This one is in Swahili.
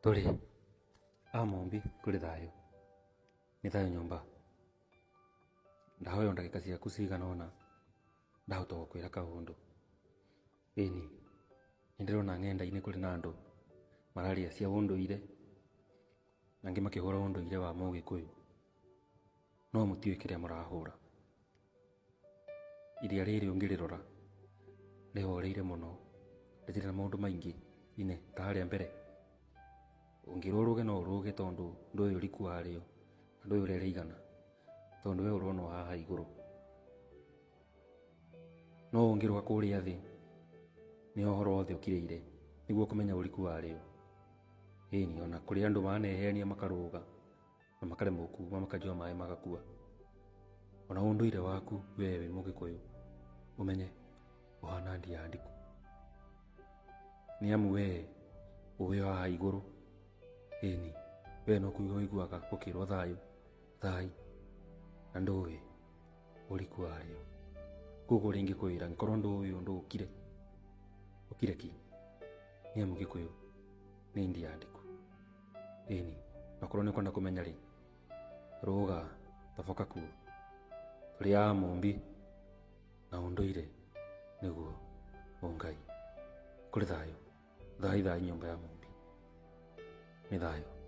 Turi amombi kuri thayo ni thayo nyumba ndahoyo ndagika ciaku cigana ona ndahota gukwira kaundu ini ndirona ng'enda-ini kuri na andu mararia cia unduire nangi makihura unduire wa Mugikuyu no mutiui kiria murahura. Iria riri ungirirora rihoreire muno ritire na maundu maingi ine ta haria mbere ungiruruge no uruge tondu ndui uriku wario ndui urere igana tondu we urona haha iguru no ungiruga kuria thi ni ohoro othe ukiriire niguo kumenya uriku wario. Ini ona kuri andu manehenia makaruga na makaremwo kuuma makanyua mai magakua. Ona unduire waku wewe Mugikuyu umenye uhana ndiandiku ni amu we uyo haha iguru. Ini we no kuigua iguaga gukirwo thayo thai na ndui uriku wario koguo ringi kwira nkorwo ndui undu ukire ki ni Mugikuyu ni ndiandiku. Ini nakorwo ni kwenda kumenya ri ruga taboka ku turi amombi na unduire niguo ungai kuri thayo thai nyumba ya mombi ni thayo.